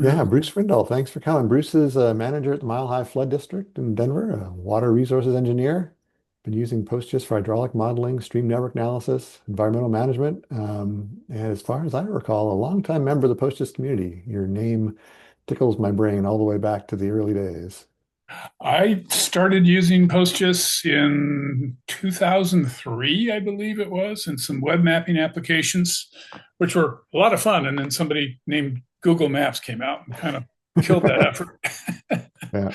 Yeah, Bruce Frindall, thanks for coming. Bruce is a manager at the Mile High Flood District in Denver, a water resources engineer. Been using PostGIS for hydraulic modeling, stream network analysis, environmental management, and as far as I recall, a longtime member of the PostGIS community. Your name tickles my brain all the way back to the early days. I started using PostGIS in 2003, I believe it was, and some web mapping applications, which were a lot of fun. And then somebody named Google Maps came out and kind of killed that effort. Yeah.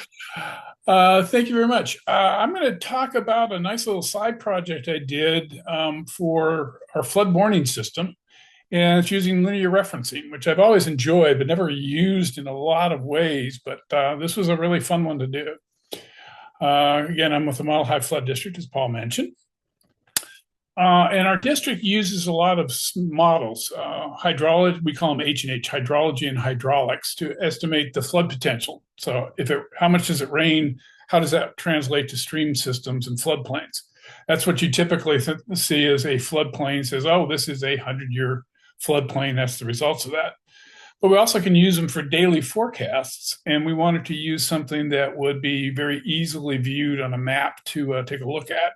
Thank you very much. I'm going to talk about a nice little side project I did for our flood warning system. And it's using linear referencing, which I've always enjoyed, but never used in a lot of ways. But this was a really fun one to do. Again, I'm with the Mile High Flood District, as Paul mentioned. And our district uses a lot of models, hydrology, we call them H&H, hydrology and hydraulics, to estimate the flood potential. So how much does it rain? How does that translate to stream systems and floodplains? That's what you typically see as a floodplain says, oh, this is a 100-year floodplain. That's the results of that. But we also can use them for daily forecasts. And we wanted to use something that would be very easily viewed on a map to take a look at.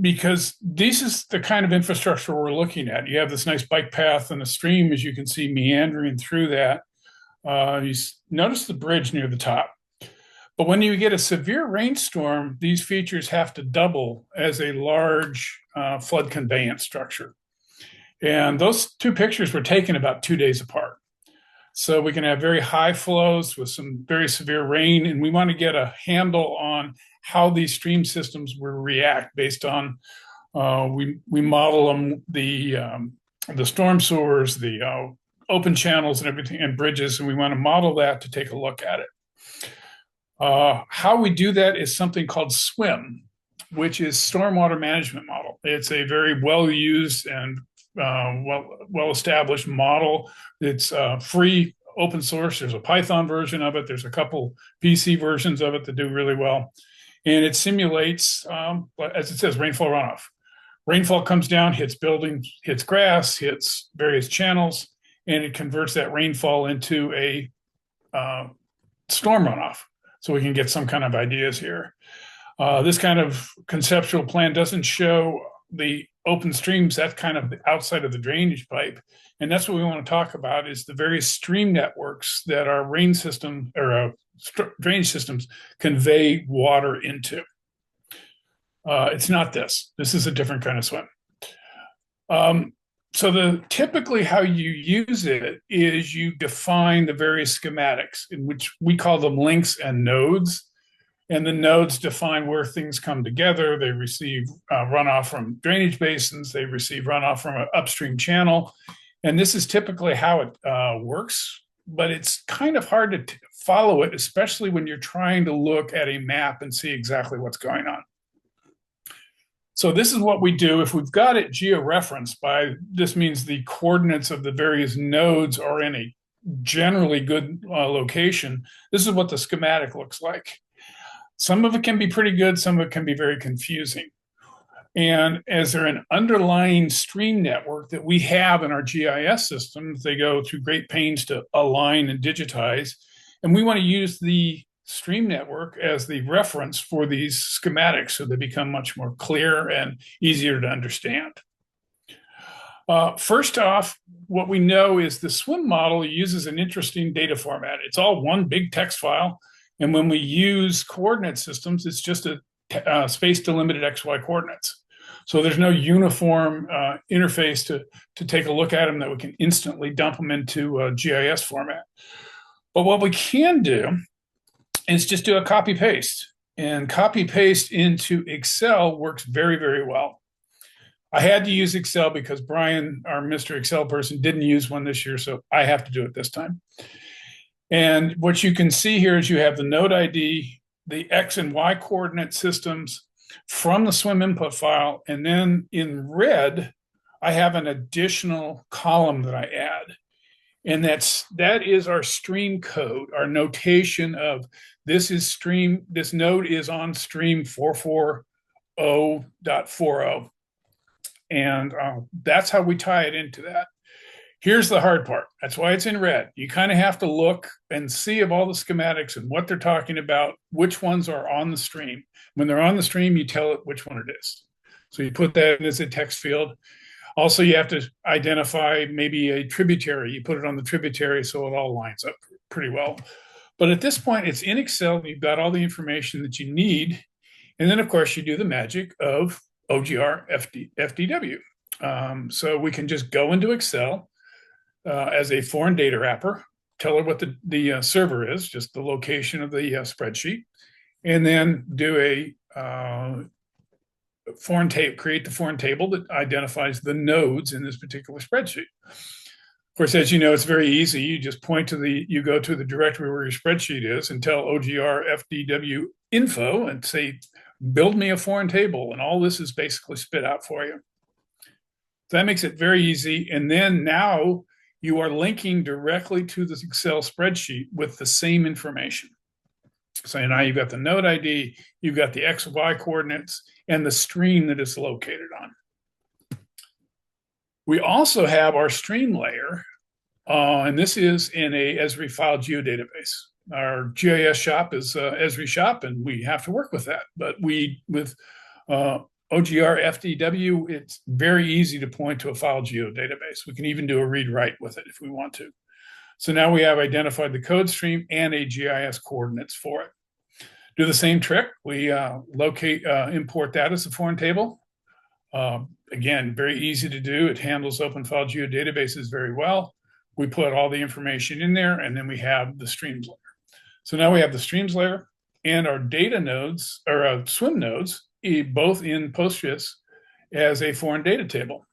Because this is the kind of infrastructure we're looking at. You have this nice bike path and a stream, as you can see, meandering through that. You notice the bridge near the top. But when you get a severe rainstorm, these features have to double as a large flood conveyance structure. And those two pictures were taken about 2 days apart. So we can have very high flows with some very severe rain, and we want to get a handle on how these stream systems will react based on we model them the storm sewers, the open channels, and everything, and bridges, and we want to model that to take a look at it. How we do that is something called SWIM, which is stormwater management model. It's a very well used and well established model. It's free, open source. There's a Python version of it. There's a couple PC versions of it that do really well, and it simulates, as it says, rainfall runoff. Rainfall comes down, hits buildings, hits grass, hits various channels, and it converts that rainfall into a storm runoff. So we can get some kind of ideas here. This kind of conceptual plan doesn't show the open streams. That's kind of the outside of the drainage pipe. And that's what we want to talk about is the various stream networks that our rain system or drainage systems convey water into. It's not this. This is a different kind of swim. So typically how you use it is you define the various schematics in which we call them links and nodes. And the nodes define where things come together. They receive runoff from drainage basins. They receive runoff from an upstream channel. And this is typically how it works, but it's kind of hard to follow it, especially when you're trying to look at a map and see exactly what's going on. So this is what we do. If we've got it georeferenced by, this means the coordinates of the various nodes are in a generally good location. This is what the schematic looks like. Some of it can be pretty good. Some of it can be very confusing. And as they're an underlying stream network that we have in our GIS systems, they go through great pains to align and digitize. And we want to use the stream network as the reference for these schematics so they become much more clear and easier to understand. First off, what we know is the SWIM model uses an interesting data format. It's all one big text file. And when we use coordinate systems, it's just a space delimited XY coordinates. So there's no uniform interface to take a look at them that we can instantly dump them into a GIS format. But what we can do is just do a copy paste. And copy paste into Excel works very, very well. I had to use Excel because Brian, our Mr. Excel person, didn't use one this year, so I have to do it this time. And what you can see here is you have the node ID, the X and Y coordinate systems from the SWIM input file. And then in red, I have an additional column that I add. And that is our stream code, our notation of this node is on stream 440.40. And that's how we tie it into that. Here's the hard part. That's why it's in red. You kind of have to look and see of all the schematics and what they're talking about, which ones are on the stream. When they're on the stream, you tell it which one it is. So you put that as a text field. Also, you have to identify maybe a tributary. You put it on the tributary so it all lines up pretty well. But at this point, it's in Excel. You've got all the information that you need. And then, of course, you do the magic of OGR FDW. So we can just go into Excel as a foreign data wrapper, tell her what the server is, just the location of the spreadsheet, and then do a create the foreign table that identifies the nodes in this particular spreadsheet. Of course, as you know, it's very easy. You just you go to the directory where your spreadsheet is and tell OGR FDW info and say, build me a foreign table. And all this is basically spit out for you. So that makes it very easy. And then now you are linking directly to the Excel spreadsheet with the same information. So now you've got the node ID, you've got the X, Y coordinates, and the stream that it's located on. We also have our stream layer, and this is in a Esri File GeoDatabase. Our GIS shop is Esri shop, and we have to work with that. But with OGR FDW, it's very easy to point to a File GeoDatabase. We can even do a read-write with it if we want to. So now we have identified the code stream and a GIS coordinates for it. Do the same trick. We import that as a foreign table. Again, very easy to do. It handles open file geodatabases very well. We put all the information in there, and then we have the streams layer. So now we have the streams layer and our data nodes, or swim nodes, both in PostGIS as a foreign data table.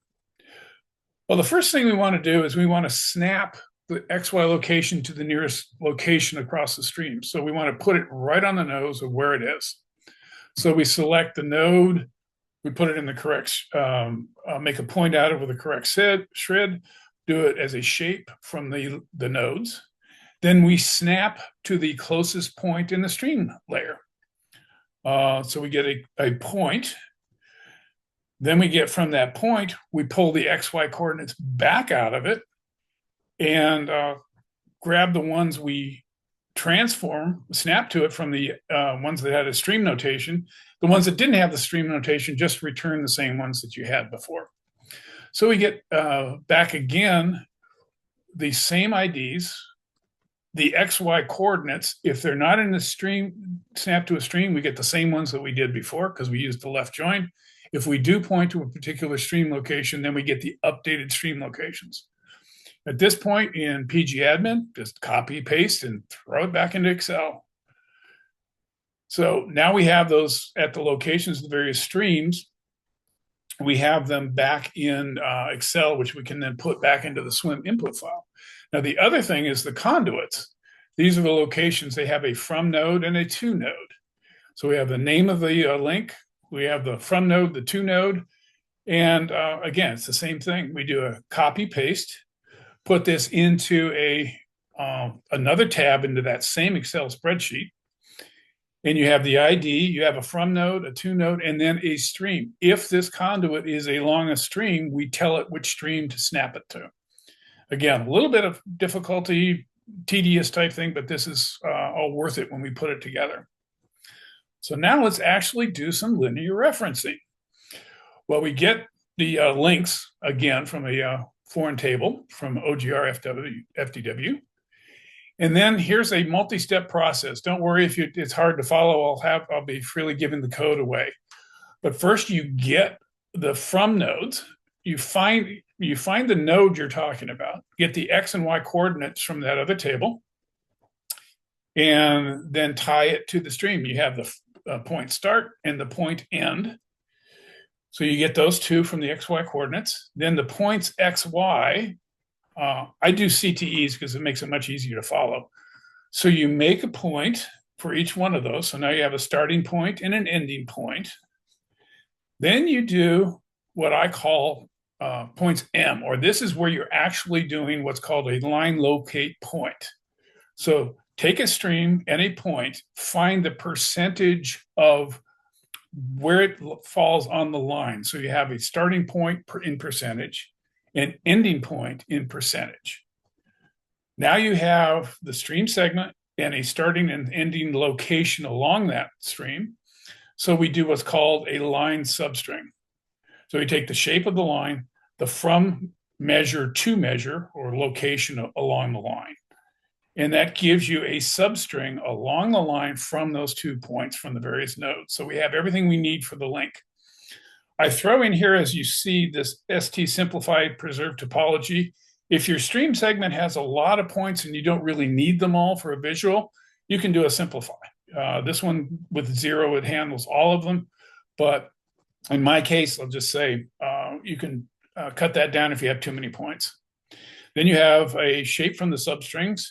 Well, the first thing we want to do is we want to snap the XY location to the nearest location across the stream. So we want to put it right on the nose of where it is. So we select the node, we put it in the correct, make a point out of with the correct shred, do it as a shape from the nodes. Then we snap to the closest point in the stream layer. So we get a point. Then we get from that point, we pull the XY coordinates back out of it and grab the ones we snap to it from the ones that had a stream notation. The ones that didn't have the stream notation just return the same ones that you had before. So we get back again the same IDs, the XY coordinates. If they're not in the stream, snap to a stream, we get the same ones that we did before because we used the left join. If we do point to a particular stream location, then we get the updated stream locations. At this point in pgadmin, just copy, paste, and throw it back into Excel. So now we have those at the locations of the various streams. We have them back in Excel, which we can then put back into the swim input file. Now, the other thing is the conduits. These are the locations. They have a from node and a to node. So we have the name of the link. We have the from node, the to node. And again, it's the same thing. We do a copy, paste, put this into another tab into that same Excel spreadsheet. And you have the ID, you have a from node, a to node, and then a stream. If this conduit is along a stream, we tell it which stream to snap it to. Again, a little bit of difficulty, tedious type thing, but this is all worth it when we put it together. So now let's actually do some linear referencing. Well, we get the links, again, from a foreign table from OGR FDW. And then here's a multi-step process. Don't worry if it's hard to follow. I'll be freely giving the code away. But first, you get the from nodes. You find the node you're talking about. Get the X and Y coordinates from that other table, and then tie it to the stream. You have the point start and the point end. So you get those two from the XY coordinates. Then the points XY. I do CTEs because it makes it much easier to follow. So you make a point for each one of those. So now you have a starting point and an ending point. Then you do what I call points M, or this is where you're actually doing what's called a line locate point. So take a stream and a point, find the percentage of where it falls on the line. So you have a starting point in percentage, an ending point in percentage. Now you have the stream segment and a starting and ending location along that stream. So we do what's called a line substring. So we take the shape of the line, the from measure to measure or location along the line. And that gives you a substring along the line from those 2 points from the various nodes. So we have everything we need for the link. I throw in here, as you see, this ST simplified preserved topology. If your stream segment has a lot of points and you don't really need them all for a visual, you can do a simplify. This one with 0, it handles all of them. But in my case, I'll just say you can cut that down if you have too many points. Then you have a shape from the substrings.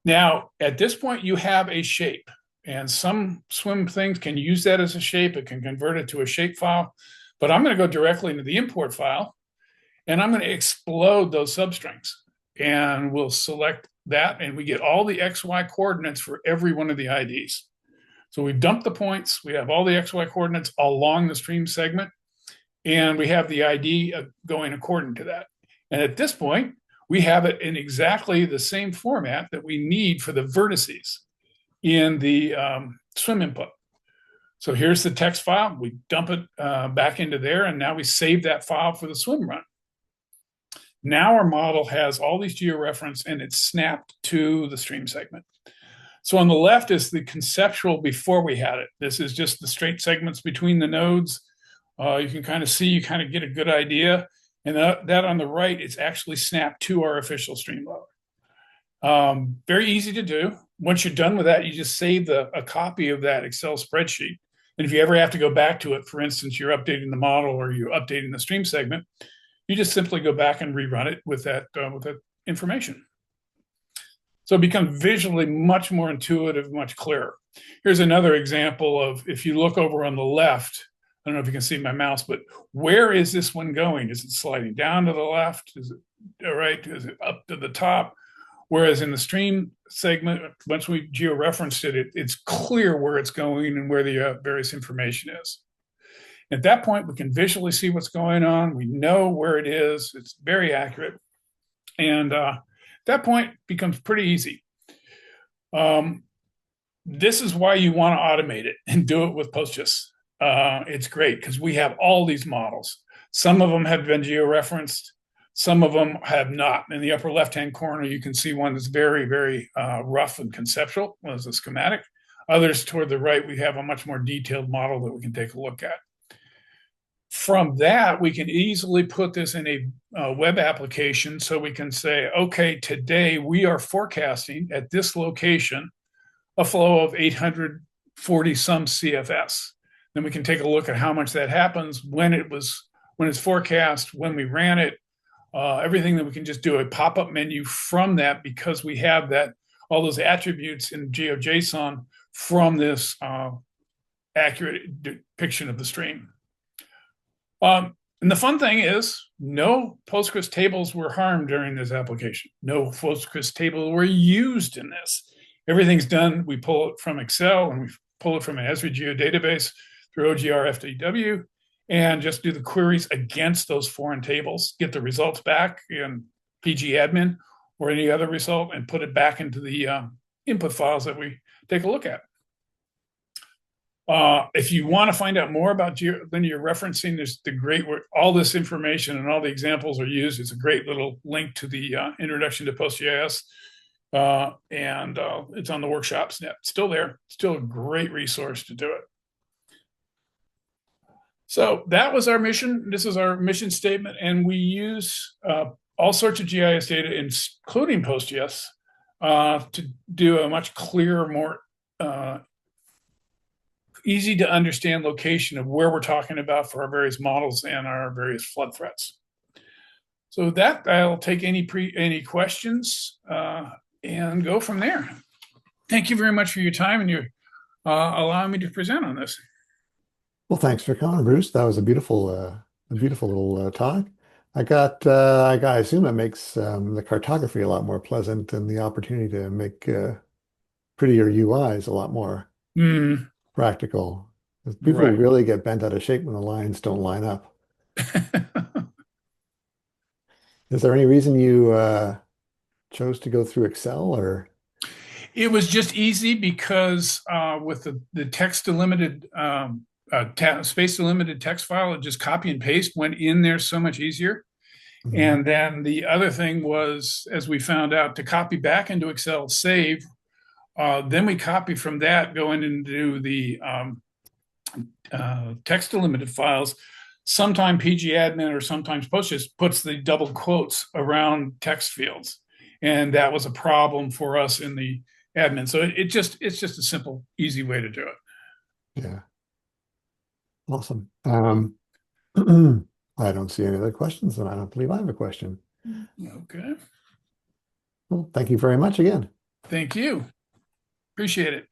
Now, at this point, you have a shape, and some swim things can use that as a shape. It can convert it to a shape file, but I'm going to go directly into the import file, and I'm going to explode those substrings, and we'll select that, and we get all the XY coordinates for every one of the IDs. So we've dumped the points. We have all the XY coordinates along the stream segment, and we have the ID going according to that. And at this point, we have it in exactly the same format that we need for the vertices in the swim input. So here's the text file. We dump it back into there, and now we save that file for the swim run. Now our model has all these georeference, and it's snapped to the stream segment. So on the left is the conceptual before we had it. This is just the straight segments between the nodes. You can kind of see, you kind of get a good idea. And that on the right, it's actually snapped to our official Streamloader. Very easy to do. Once you're done with that, you just save a copy of that Excel spreadsheet. And if you ever have to go back to it, for instance, you're updating the model or you're updating the stream segment, you just simply go back and rerun it with that information. So it becomes visually much more intuitive, much clearer. Here's another example of, if you look over on the left, I don't know if you can see my mouse, but where is this one going? Is it sliding down to the left? Is it right? Is it up to the top? Whereas in the stream segment, once we georeferenced it, it's clear where it's going and where the various information is. At that point, we can visually see what's going on. We know where it is. It's very accurate. And that point becomes pretty easy. This is why you want to automate it and do it with PostGIS. It's great because we have all these models. Some of them have been georeferenced. Some of them have not. In the upper left-hand corner, you can see one that's very, very rough and conceptual, as a schematic. Others toward the right, we have a much more detailed model that we can take a look at. From that, we can easily put this in a web application. So we can say, okay, today we are forecasting at this location a flow of 840 some CFS. Then we can take a look at how much that happens, when it's forecast, when we ran it, everything that we can just do a pop-up menu from that, because we have that, all those attributes in GeoJSON from this accurate depiction of the stream. And the fun thing is, no Postgres tables were harmed during this application. No Postgres tables were used in this. Everything's done. We pull it from Excel and we pull it from an Esri GeoDatabase through OGR FDW and just do the queries against those foreign tables, get the results back in pgadmin or any other result, and put it back into the input files that we take a look at. If you want to find out more about linear referencing, there's the great where all this information and all the examples are used. It's a great little link to the introduction to PostGIS, and it's on the workshops net. Still there, still a great resource to do it. So that was our mission. This is our mission statement, and we use all sorts of GIS data, including PostGIS, to do a much clearer, more easy to understand location of where we're talking about for our various models and our various flood threats. So with that, I'll take any questions and go from there. Thank you very much for your time and your allowing me to present on this. Well, thanks for coming, Bruce. That was a beautiful little talk. I assume it makes the cartography a lot more pleasant and the opportunity to make prettier UIs a lot more practical. People Right. really get bent out of shape when the lines don't line up. Is there any reason you chose to go through Excel or? It was just easy because with the text delimited space delimited text file, it just copy and paste went in there so much easier. Mhm. And then the other thing was, as we found out, to copy back into Excel, save. Then we copy from that, go in and do the text delimited files. Sometimes PGAdmin or sometimes PostGIS puts the double quotes around text fields, and that was a problem for us in the admin. So it's just a simple, easy way to do it. Yeah, awesome. I don't see any other questions, and I don't believe I have a question. Okay. Well, thank you very much again. Thank you. Appreciate it.